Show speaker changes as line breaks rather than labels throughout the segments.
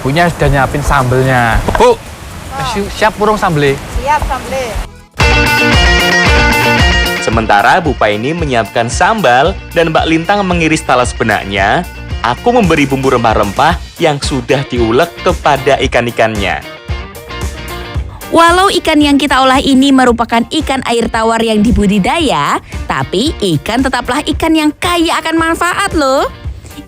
Ibunya sudah nyiapin sambelnya. Bu, siap burung sambelnya?
Siap sambelnya.
Sementara Bu Paini menyiapkan sambal dan Mbak Lintang mengiris talas benaknya, aku memberi bumbu rempah-rempah yang sudah diulek kepada ikan-ikannya.
Walau ikan yang kita olah ini merupakan ikan air tawar yang dibudidaya, tapi ikan tetaplah ikan yang kaya akan manfaat loh.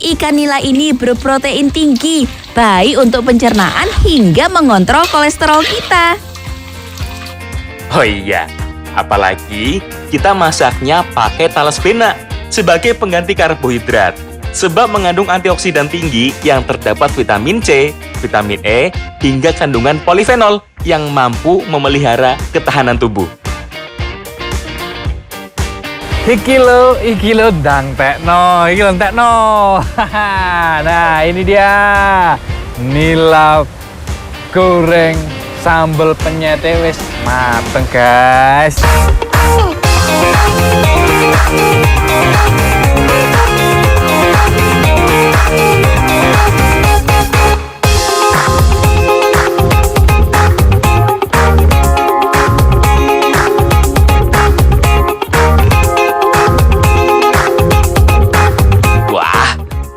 Ikan nila ini berprotein tinggi, baik untuk pencernaan hingga mengontrol kolesterol kita.
Oh iya, apalagi kita masaknya pakai talas benak sebagai pengganti karbohidrat. Sebab mengandung antioksidan tinggi yang terdapat vitamin C, vitamin E, hingga kandungan polifenol yang mampu memelihara ketahanan tubuh.
Iki lo dang tekno, Nah, ini dia. Nila goreng sambal penyete wis mateng, guys.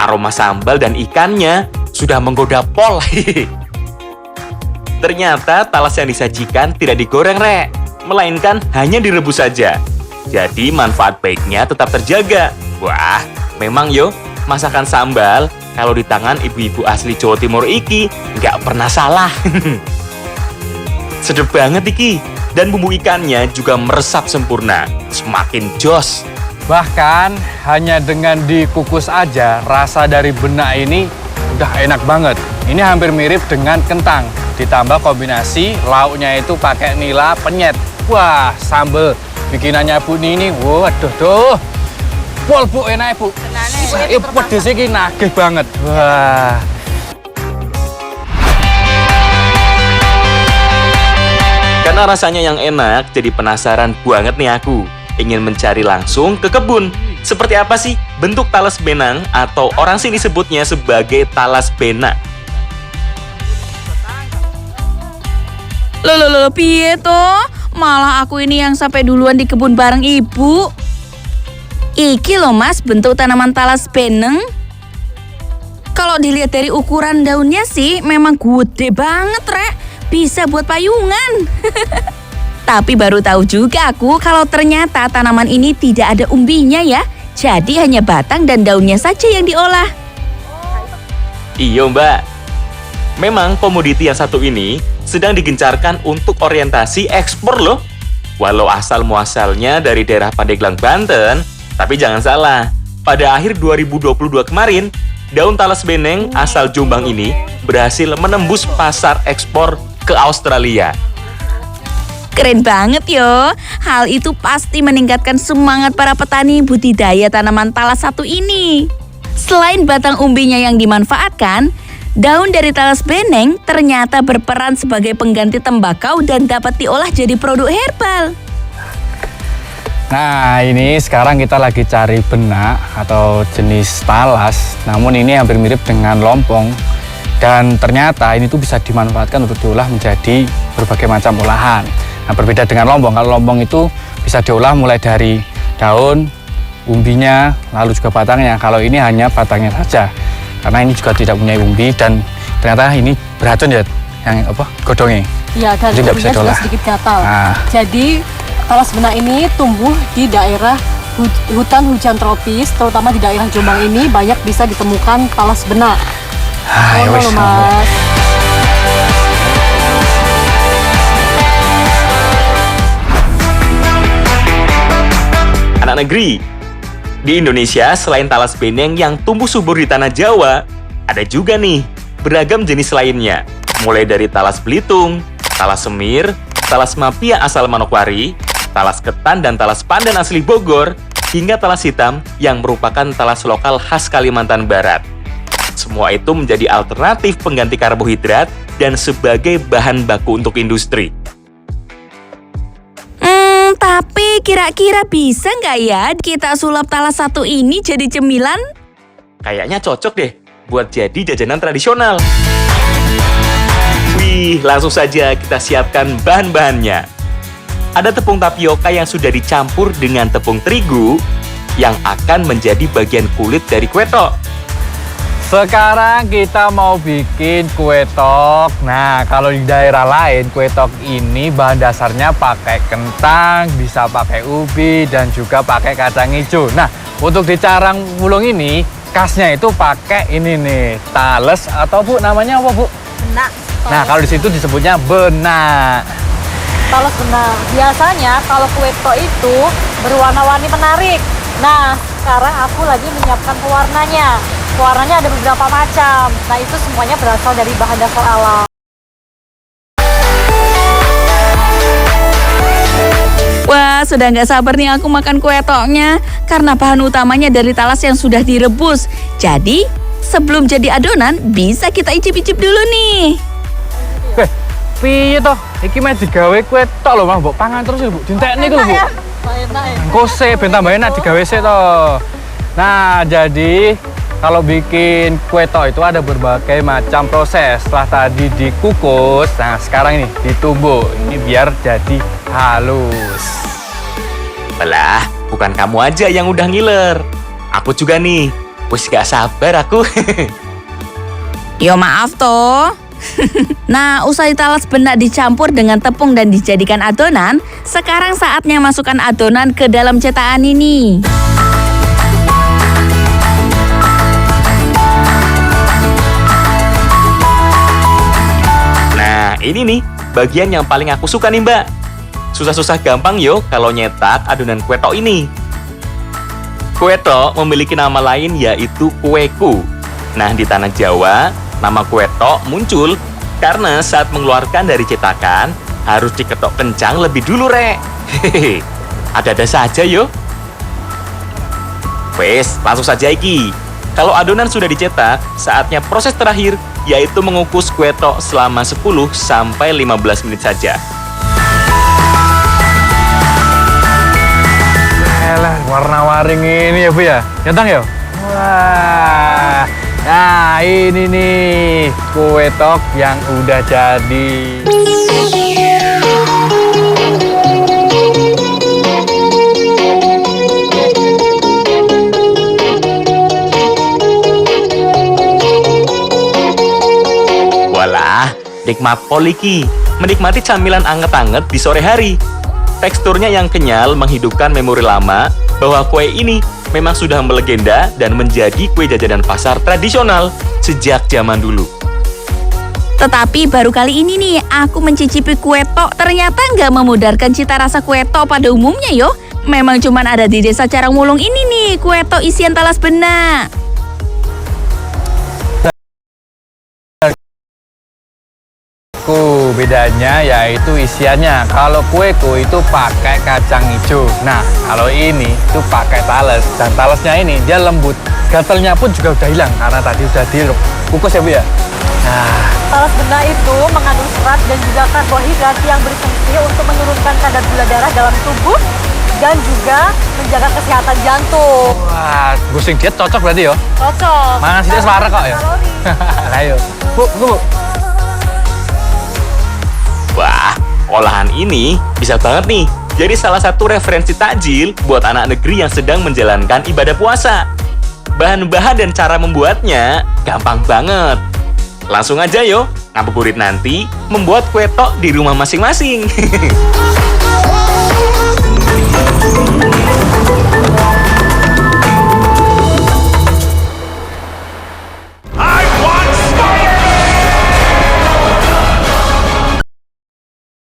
Aroma sambal dan ikannya sudah menggoda pol. Ternyata talas yang disajikan tidak digoreng, Rek, melainkan hanya direbus saja. Jadi manfaat baiknya tetap terjaga. Wah, memang yo, masakan sambal kalau di tangan ibu-ibu asli Jawa Timur iki nggak pernah salah. Sedep banget iki, dan bumbu ikannya juga meresap sempurna, semakin jos.
Bahkan hanya dengan dikukus aja, rasa dari benak ini udah enak banget. Ini hampir mirip dengan kentang. Ditambah kombinasi lauknya itu pakai nila penyet. Wah, sambal bikinannya Bu Nini. Waduh, tuh. Pol Bu, enak Bu. Saya pedes ini nagih banget. Wah.
Karena rasanya yang enak, jadi penasaran banget nih aku. Ingin mencari langsung ke kebun. Seperti apa sih bentuk talas benang atau orang sini sebutnya sebagai talas benak?
Loh, piye toh? Malah aku ini yang sampai duluan di kebun bareng ibu. Iki loh Mas, bentuk tanaman talas beneng. Kalau dilihat dari ukuran daunnya sih memang gede banget, Rek. Bisa buat payungan. Tapi baru tahu juga aku kalau ternyata tanaman ini tidak ada umbinya ya. Jadi hanya batang dan daunnya saja yang diolah.
Iya Mbak. Memang komoditi yang satu ini sedang digencarkan untuk orientasi ekspor loh. Walau asal muasalnya dari daerah Pandeglang, Banten, tapi jangan salah. Pada akhir 2022 kemarin, daun talas beneng asal Jombang ini berhasil menembus pasar ekspor ke Australia.
Keren banget yo. Hal itu pasti meningkatkan semangat para petani budidaya tanaman talas satu ini. Selain batang umbinya yang dimanfaatkan, daun dari talas beneng ternyata berperan sebagai pengganti tembakau dan dapat diolah jadi produk herbal.
Nah, ini sekarang kita lagi cari benak atau jenis talas. Namun ini hampir mirip dengan lompong. Dan ternyata ini tuh bisa dimanfaatkan untuk diolah menjadi berbagai macam olahan. Nah, berbeda dengan lompong. Kalau lompong itu bisa diolah mulai dari daun, umbinya, lalu juga batangnya. Kalau ini hanya batangnya saja. Karena ini juga tidak punya umbi dan ternyata ini beracun ya, yang godongnya.
Iya, dan
jadi nggak bisa
juga
diolah.
sedikit gatal.
Nah.
Jadi talas benak ini tumbuh di daerah hutan hujan tropis, terutama di daerah Jombang ini banyak bisa ditemukan talas benak.
Ya wes,
Mas.
Anak negeri, di Indonesia selain talas beneng yang tumbuh subur di tanah Jawa, ada juga nih beragam jenis lainnya. Mulai dari talas Belitung, talas Semir, talas Mapia asal Manokwari, talas ketan dan talas pandan asli Bogor, hingga talas hitam yang merupakan talas lokal khas Kalimantan Barat. Semua itu menjadi alternatif pengganti karbohidrat dan sebagai bahan baku untuk industri.
Tapi kira-kira bisa nggak ya kita sulap talas satu ini jadi cemilan?
Kayaknya cocok deh buat jadi jajanan tradisional. Widih, langsung saja kita siapkan bahan-bahannya. Ada tepung tapioka yang sudah dicampur dengan tepung terigu yang akan menjadi bagian kulit dari kue tok.
Sekarang kita mau bikin kue tok. Nah, kalau di daerah lain kue tok ini bahan dasarnya pakai kentang, bisa pakai ubi dan juga pakai kacang hijau. Nah, untuk di Carang Wulung ini khasnya itu pakai ini nih, tales atau Bu namanya apa, Bu?
Benak.
Nah, kalau di situ disebutnya benak.
Talas benak. Biasanya kalau kue tok itu berwarna-warni menarik. Nah, sekarang aku lagi menyiapkan pewarnanya. Pewarnanya ada beberapa macam. Nah, itu semuanya berasal dari bahan dasar alam.
Wah, sudah nggak sabar nih aku makan kue toknya. Karena bahan utamanya dari talas yang sudah direbus. Jadi, sebelum jadi adonan, bisa kita icip-icip dulu nih.
Piye toh? Iki mah digawe kue tok lho, Mas. Mbok pangan terus Bu. Dintekne iku lho, Bu.
Enak ya.
Kose ben tambah enak digawe sik toh. Nah, jadi kalau bikin kue tok itu ada berbagai macam proses. Setelah tadi dikukus, nah sekarang ini ditumbuk. Ini biar jadi halus.
Belah, bukan kamu aja yang udah ngiler. Aku juga nih. Wis gak sabar aku.
Yo maaf toh. Nah, usai talas benak dicampur dengan tepung dan dijadikan adonan, sekarang saatnya masukkan adonan ke dalam cetakan ini.
Nah, ini nih bagian yang paling aku suka nih, Mbak. Susah-susah gampang yo kalau nyetak adonan kue tok ini. Kue tok memiliki nama lain yaitu kueku. Nah, di tanah Jawa, nama kue tok muncul karena saat mengeluarkan dari cetakan harus diketok kencang lebih dulu, Rek. Hehehe, ada-ada saja yo. Wes, langsung saja iki. Kalau adonan sudah dicetak, saatnya proses terakhir yaitu mengukus kue tok selama 10 sampai 15 menit saja.
Elah, warna-waring ini ya, Bu ya. Nyetang ya? Wah. Nah, ini nih kue tok yang udah jadi.
Walah, nikmat pol iki. Menikmati camilan anget-anget di sore hari. Teksturnya yang kenyal menghidupkan memori lama bahwa kue ini memang sudah melegenda dan menjadi kue jajanan pasar tradisional sejak zaman dulu.
Tetapi baru kali ini nih aku mencicipi kue tok, ternyata nggak memudarkan cita rasa kue tok pada umumnya yo. Memang cuman ada di desa Carang Wulung ini nih kue tok isian talas benak.
Bedanya yaitu isiannya. Kalau kueku itu pakai kacang hijau. Nah, kalau ini itu pakai talas. Dan talasnya ini dia lembut. Gatalnya pun juga udah hilang karena tadi udah dikukus ya, Bu ya. Nah,
Talas benak itu mengandung serat dan juga karbohidrat yang berfungsi untuk menurunkan kadar gula darah dalam tubuh dan juga menjaga kesehatan jantung.
wah, gusing diet cocok berarti ya.
Cocok.
Mangan sithik suara kok ya.
Kalori.
Ayo. Bu.
Wah, olahan ini bisa banget nih jadi salah satu referensi takjil buat anak negeri yang sedang menjalankan ibadah puasa. Bahan-bahan dan cara membuatnya gampang banget. Langsung aja yo, ngabuburit nanti membuat kue tok di rumah masing-masing.